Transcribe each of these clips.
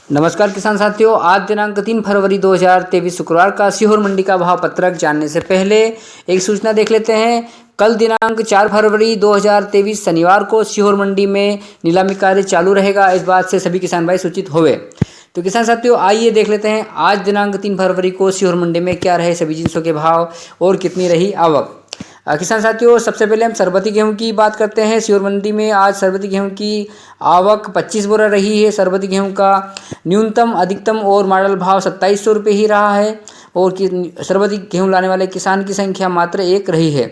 नमस्कार किसान साथियों, आज दिनांक 3 फरवरी 2023 शुक्रवार का सीहोर मंडी का भाव पत्रक जानने से पहले एक सूचना देख लेते हैं। कल दिनांक 4 फरवरी 2023 शनिवार को सीहोर मंडी में नीलामी कार्य चालू रहेगा। इस बात से सभी किसान भाई सूचित होवे। तो किसान साथियों, आइए देख लेते हैं आज दिनांक 3 फरवरी को सीहोर मंडी में क्या रहे सभी जिनसों के भाव और कितनी रही आवक। किसान साथियों, सबसे पहले हम सरबती गेहूं की बात करते हैं। सीहोर मंडी में आज सरबती गेहूं की आवक 25 बोरा रही है। सरबती गेहूं का न्यूनतम, अधिकतम और मॉडल भाव 2700 रुपये ही रहा है और सरबती गेहूं लाने वाले किसान की संख्या मात्र 1 रही है।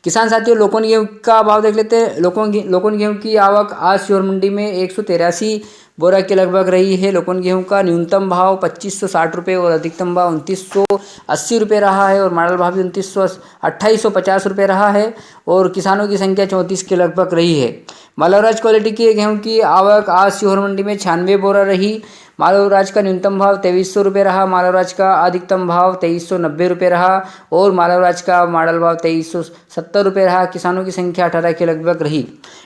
किसान साथियों, लोकोन गेहूं का भाव देख लेते हैं। लोकोन गेहूं की आवक आज सीहोर मंडी में 183 बोरा के लगभग रही है। लोकोन गेहूं का न्यूनतम भाव 2560 रुपये और अधिकतम भाव 2980 रुपये रहा है और मॉडल भाव भी 2850 रुपये रहा है और किसानों की संख्या 34 के लगभग रही है। मालवराज क्वालिटी की गेहूं की आवक आज सीहोर मंडी में 96 बोरा रही। मालवराज का न्यूनतम भाव 2300 रुपये रहा। मालवराज का अधिकतम भाव 2390 रुपये रहा और मालवराज का मॉडल भाव 2370 रुपये रहा। किसानों की संख्या 18 के लगभग रही।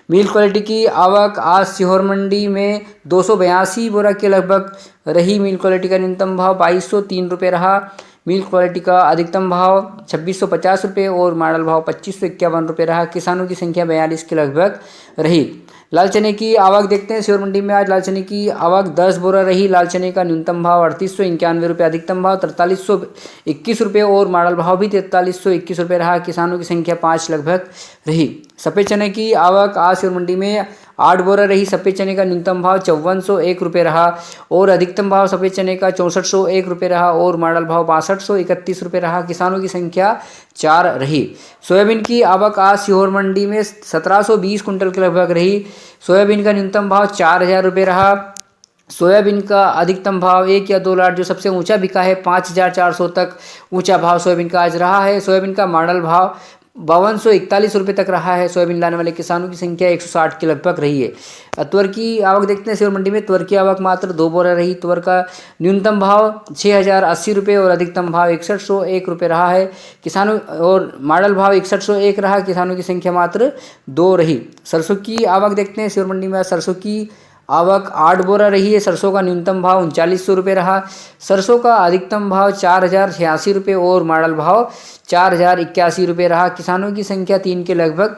मिल क्वालिटी की आवक आज सीहोर मंडी में 282 बोरा के लगभग रही। मिल क्वालिटी का न्यूनतम भाव 2203 रुपये रहा। मिल क्वालिटी का अधिकतम भाव 2650 रुपये और मॉडल भाव 2551 रुपये रहा। किसानों की संख्या 42 के लगभग रही। लाल चने की आवक देखते हैं। सीहोर मंडी में आज लाल चने की आवक 10 बोरा रही। लाल चने का न्यूनतम भाव 3891 रुपये, अधिकतम भाव 4321 रुपये और मॉडल भाव भी 4321 रुपये रहा। किसानों की संख्या 5 लगभग रही। सफ़ेद चने की आवक आज सीहोर मंडी में 8 बोरा रही। सफ़ेद चने का न्यूनतम भाव 5401 रुपये रहा और अधिकतम भाव सफ़ेद चने का 6401 रुपये रहा और मॉडल भाव 6231 रुपये रहा। किसानों की संख्या 4 रही। सोयाबीन की आवक आज सीहोर मंडी में 1720 कुंटल के लगभग रही। सोयाबीन का न्यूनतम भाव 4000 रुपये रहा। सोयाबीन का अधिकतम भाव 1 या 2 लाट जो सबसे ऊंचा बिका है 5400 तक ऊंचा भाव सोयाबीन का आज रहा है। सोयाबीन का मॉडल भाव 5241 रुपये तक रहा है। सोयाबीन लाने वाले किसानों की संख्या 160 के लगभग रही है। तुअर की आवक देखते हैं। सीहोर मंडी में तुअर की आवक मात्र 2 बोरा रही। तुअर का न्यूनतम भाव 6080 रुपये और अधिकतम भाव 6101 रुपये रहा है। किसानों और मॉडल भाव 6101 रहा। किसानों की संख्या मात्र 2 रही। सरसों की आवक देखते हैं। सीहोर मंडी में सरसों की आवक 8 बोरा रही है। सरसों का न्यूनतम भाव 3900 रुपये रहा। सरसों का अधिकतम भाव 4086 रुपये और मॉडल भाव 4081 रुपये रहा। किसानों की संख्या 3 के लगभग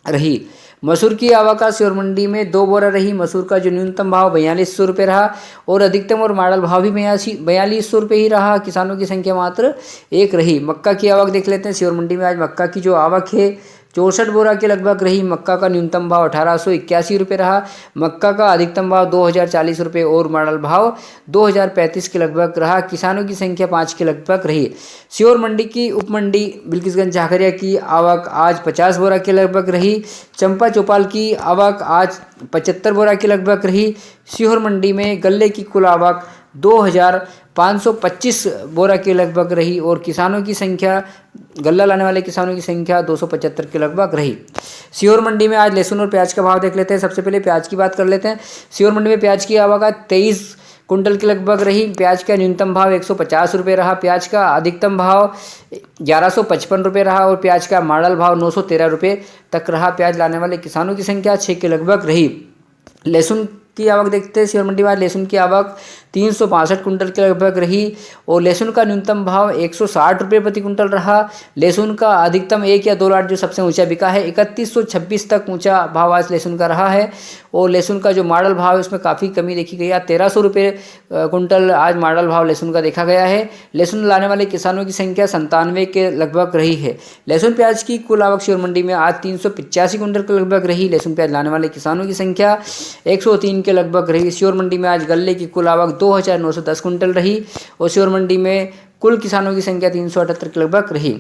रही। मसूर की आवक आज सीहोर मंडी में 2 बोरा रही। मसूर का जो न्यूनतम भाव 4200 रुपये रहा और अधिकतम और मॉडल भाव भी 4200 रुपये ही रहा। किसानों की संख्या मात्र 1 रही। मक्का की आवक देख लेते हैं। सीहोर मंडी में आज मक्का की जो आवक है 64 बोरा के लगभग रही। मक्का का न्यूनतम भाव 1881 रुपये रहा। मक्का का अधिकतम भाव 2040 रुपये और मॉडल भाव 2035 के लगभग रहा। किसानों की संख्या 5 के लगभग रही। सीहोर मंडी की उपमंडी बिल्किसगंज झाखरिया की आवक आज 50 बोरा के लगभग रही। चंपा चौपाल की आवक आज 75 बोरा के लगभग रही। सीहोर मंडी में गल्ले की कुल आवक 2525 बोरा के लगभग रही और किसानों की संख्या, गल्ला लाने वाले किसानों की संख्या 275 के लगभग रही। सीहोर मंडी में आज लहसुन और प्याज का भाव देख लेते हैं। सबसे पहले प्याज की बात कर लेते हैं। सीहोर मंडी में प्याज की आवक आज 23 कुंटल के लगभग रही। प्याज का न्यूनतम भाव 150 रुपये रहा। प्याज का अधिकतम भाव 1155 रुपये रहा और प्याज का मॉडल भाव 913 रुपये तक रहा। प्याज लाने वाले किसानों की संख्या 6 के लगभग रही। लहसुन की आवक देखते हैं। सीहोर मंडी में लहसुन की आवक 362 कुंटल के लगभग रही और लहसुन का न्यूनतम भाव 160 रुपये प्रति कुंटल रहा। लहसुन का अधिकतम 1 या 2 लाट जो सबसे ऊंचा बिका है 3126 तक ऊंचा भाव आज लहसुन का रहा है और लहसुन का जो मॉडल भाव है उसमें काफ़ी कमी देखी गई है। 1300 रुपये कुंटल आज मॉडल भाव लहसुन का देखा गया है। लहसुन लाने वाले किसानों की संख्या 97 के लगभग रही है। लहसुन प्याज की कुल आवक सीहोर मंडी में आज 385 कुंटल के लगभग रही। लहसुन प्याज लाने वाले किसानों की संख्या 103 के लगभग रही। सीहोर मंडी में आज गल्ले की कुल आवक 2910 कुंटल रही और सीहोर मंडी में कुल किसानों की संख्या 378 के लगभग रही।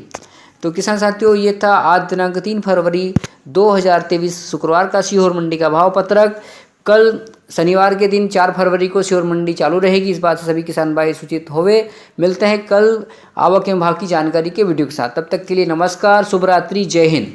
तो किसान साथियों, ये था आज दिनांक 3 फरवरी 2023 शुक्रवार का सीहोर मंडी का भाव पत्रक। कल शनिवार के दिन 4 फरवरी को सीहोर मंडी चालू रहेगी। इस बात से सभी किसान भाई सूचित होवे। मिलते हैं कल आवक एवं भाव की जानकारी के वीडियो के साथ। तब तक के लिए नमस्कार, शुभ रात्रि, जय हिंद।